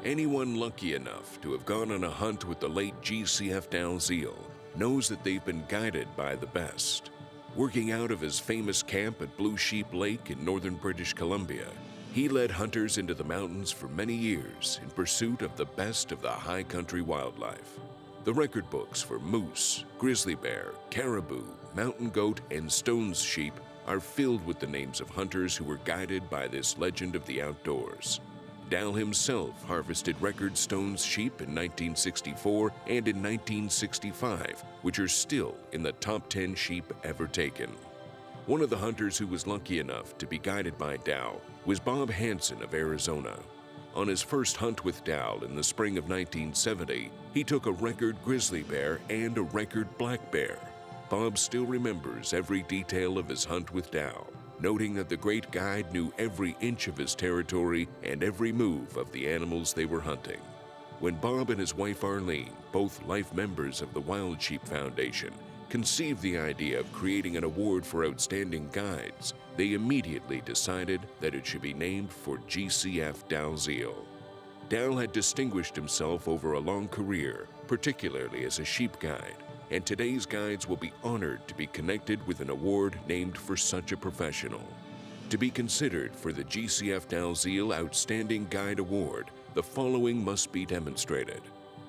Anyone lucky enough to have gone on a hunt with the late GCF Dalziel knows that they've been guided by the best. Working out of his famous camp at Blue Sheep Lake in northern British Columbia, he led hunters into the mountains for many years in pursuit of the best of the high country wildlife. The record books for moose, grizzly bear, caribou, mountain goat, and stones sheep are filled with the names of hunters who were guided by this legend of the outdoors. Dal himself harvested record stones sheep in 1964 and in 1965, which are still in the top 10 sheep ever taken. One of the hunters who was lucky enough to be guided by Dal was Bob Hansen of Arizona. On his first hunt with Dal in the spring of 1970, he took a record grizzly bear and a record black bear. Bob still remembers every detail of his hunt with Dal, noting that the great guide knew every inch of his territory and every move of the animals they were hunting. When Bob and his wife Arlene, both life members of the Wild Sheep Foundation, conceived the idea of creating an award for outstanding guides, they immediately decided that it should be named for GCF Dalziel. Dal had distinguished himself over a long career, particularly as a sheep guide, and today's guides will be honored to be connected with an award named for such a professional. To be considered for the GCF Dalziel Outstanding Guide Award, the following must be demonstrated: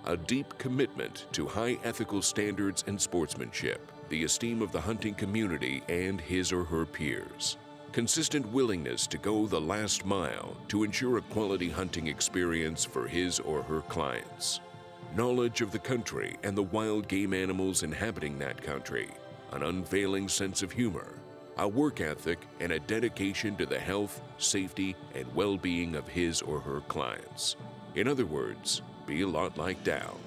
a deep commitment to high ethical standards and sportsmanship, the esteem of the hunting community and his or her peers, consistent willingness to go the last mile to ensure a quality hunting experience for his or her clients, knowledge of the country and the wild game animals inhabiting that country, an unfailing sense of humor, a work ethic, and a dedication to the health, safety, and well-being of his or her clients. In other words, be a lot like Dal.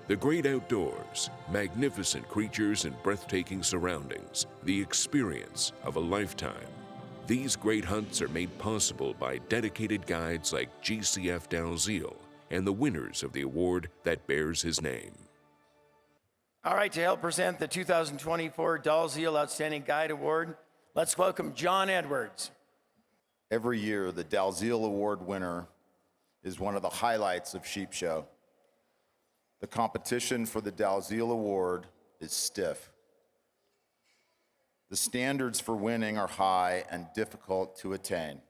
The great outdoors, magnificent creatures and breathtaking surroundings, the experience of a lifetime. These great hunts are made possible by dedicated guides like GCF Dalziel and the winners of the award that bears his name. All right, to help present the 2024 Dalziel Outstanding Guide Award, let's welcome Jon Edwards. Every year, the Dalziel Award winner is one of the highlights of Sheep Show. The competition for the Dalziel Award is stiff. The standards for winning are high and difficult to attain.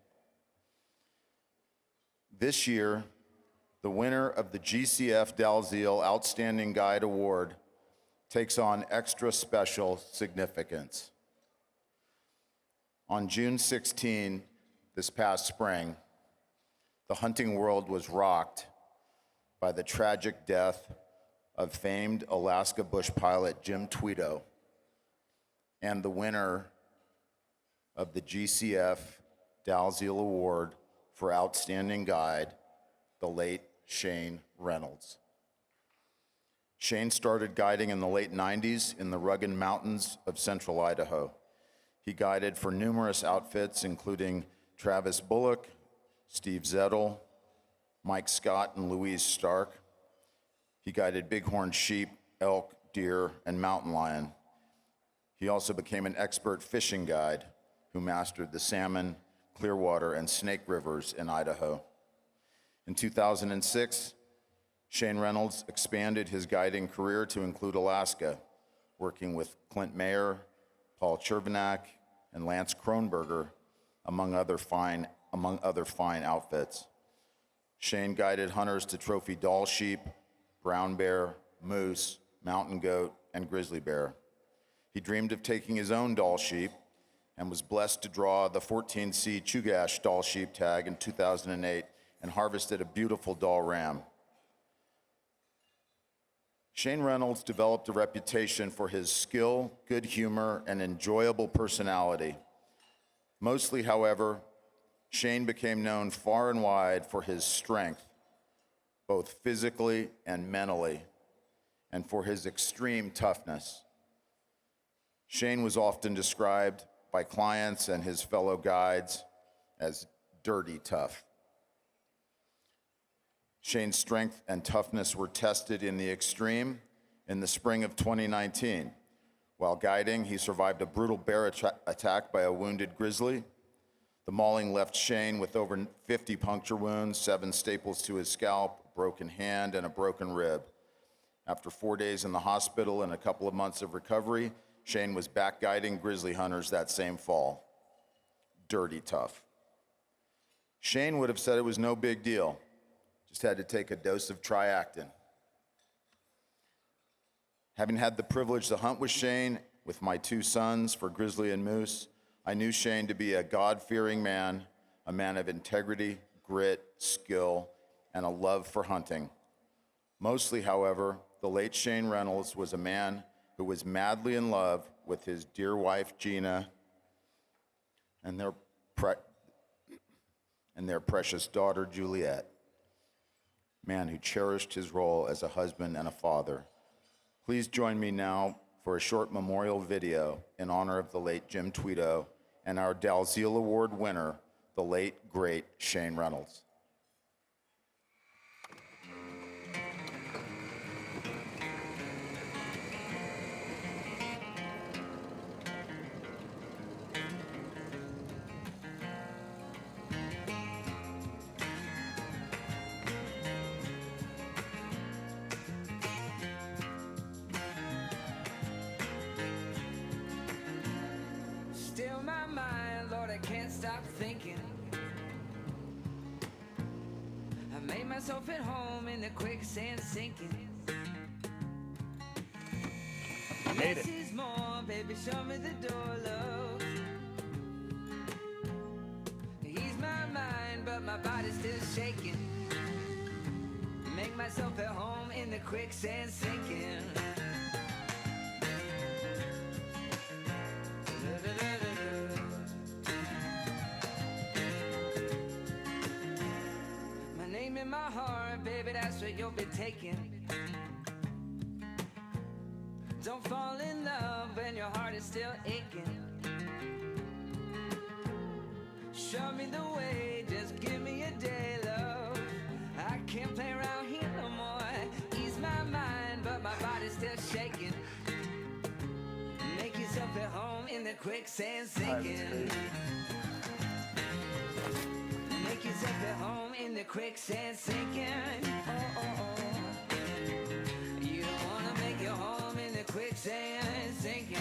This year, the winner of the GCF Dalziel Outstanding Guide Award takes on extra special significance. On June 16, this past spring, the hunting world was rocked by the tragic death of famed Alaska bush pilot Jim Tweedo and the winner of the GCF Dalziel Award for Outstanding Guide, the late Shane Reynolds. Shane started guiding in the late 90s in the rugged mountains of central Idaho. He guided for numerous outfits, including Travis Bullock, Steve Zettel, Mike Scott, and Louise Stark. He guided bighorn sheep, elk, deer, and mountain lion. He also became an expert fishing guide who mastered the Salmon, Clearwater, and Snake rivers in Idaho. In 2006, Shane Reynolds expanded his guiding career to include Alaska, working with Clint Mayer, Paul Chervenak, and Lance Kronberger, among other fine outfits. Shane guided hunters to trophy Dall sheep, brown bear, moose, mountain goat, and grizzly bear. He dreamed of taking his own Dall sheep and was blessed to draw the 14C Chugach Dall sheep tag in 2008 and harvested a beautiful Dall ram. Shane Reynolds developed a reputation for his skill, good humor, and enjoyable personality. Mostly, however, Shane became known far and wide for his strength, both physically and mentally, and for his extreme toughness. Shane was often described by clients and his fellow guides as dirty tough. Shane's strength and toughness were tested in the extreme in the spring of 2019. While guiding, he survived a brutal bear attack by a wounded grizzly, The mauling left Shane with over 50 puncture wounds, 7 staples to his scalp, a broken hand, and a broken rib. After 4 days in the hospital and a couple of months of recovery, Shane was back guiding grizzly hunters that same fall. Dirty tough. Shane would have said it was no big deal, just had to take a dose of Triactin. Having had the privilege to hunt with Shane, with my 2 sons for grizzly and moose, I knew Shane to be a God-fearing man, a man of integrity, grit, skill, and a love for hunting. Mostly, however, the late Shane Reynolds was a man who was madly in love with his dear wife, Gina, and their precious daughter, Juliet. Man who cherished his role as a husband and a father. Please join me now for a short memorial video in honor of the late Jim Tweedo and our Dalziel Award winner, the late, great Shane Reynolds. Still my mind, Lord, I can't stop thinking. I made myself at home in the quicksand sinking. Made it. Less is more, baby, show me the door, love. Ease my mind, but my body's still shaking. Make myself at home in the quicksand sinking. My name in my heart, baby, that's what you'll be taking. Don't fall in love when your heart is still aching. Show me the way, just give me a day, love. I can't play around here no more. Ease my mind, but my body's still shaking. Make yourself at home in the quicksand sinking. Make yourself at home in the quicksand sinking. Oh, oh, oh. You don't wanna make your home in the quicksand sinking.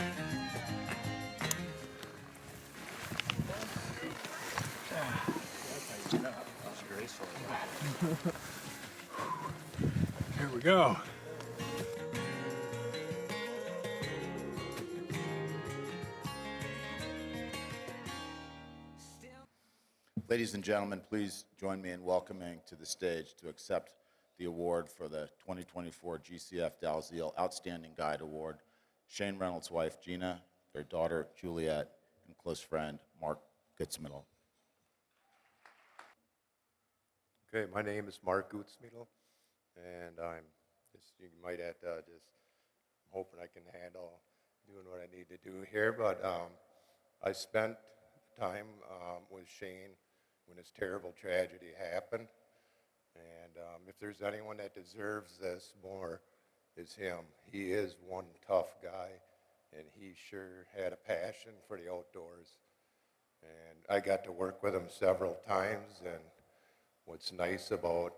Here we go. Ladies and gentlemen, please join me in welcoming to the stage to accept the award for the 2024 GCF Dalziel Outstanding Guide Award, Shane Reynolds' wife, Gina, their daughter, Juliet, and close friend, Mark Gutzmittel. Okay, my name is Mark Gutzmittel, and I'm just, you might have to just, I'm hoping I can handle doing what I need to do here, but I spent time with Shane when this terrible tragedy happened, and if there's anyone that deserves this more, is him. He is one tough guy, and he sure had a passion for the outdoors, and I got to work with him several times, and what's nice about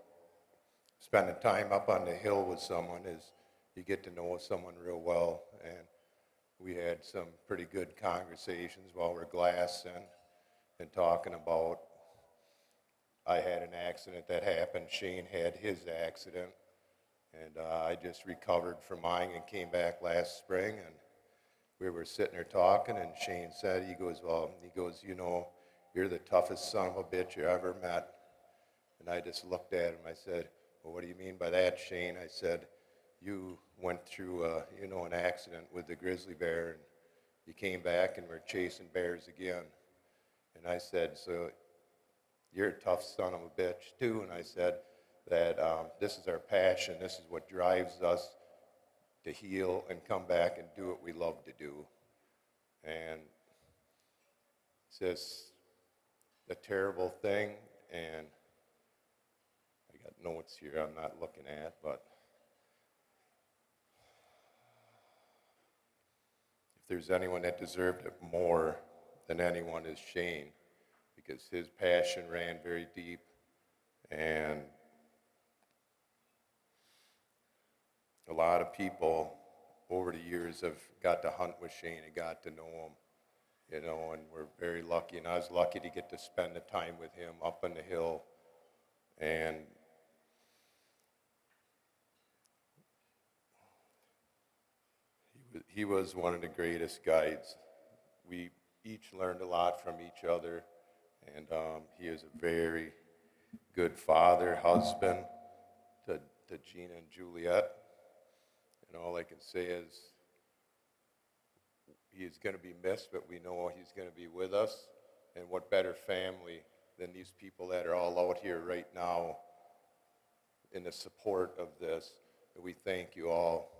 spending time up on the hill with someone is you get to know someone real well, and we had some pretty good conversations while we're glassing and talking about, I had an accident that happened, Shane had his accident, and I just recovered from mine and came back last spring, and we were sitting there talking, and Shane said, he goes, you know, you're the toughest son of a bitch you ever met. And I just looked at him, I said, well, what do you mean by that, Shane? I said, you went through, an accident with the grizzly bear, and you came back and were chasing bears again. And I said, so you're a tough son of a bitch too. And I said that this is our passion. This is what drives us to heal and come back and do what we love to do. And it's just a terrible thing. And I got notes here I'm not looking at, but if there's anyone that deserved it more than anyone is Shane, because his passion ran very deep, and a lot of people over the years have got to hunt with Shane and got to know him, you know, and we're very lucky, and I was lucky to get to spend the time with him up on the hill, and he was one of the greatest guides. We each learned a lot from each other, and he is a very good father, husband to Gina and Juliet. And all I can say is he is going to be missed, but we know he's going to be with us. And what better family than these people that are all out here right now in the support of this. And we thank you all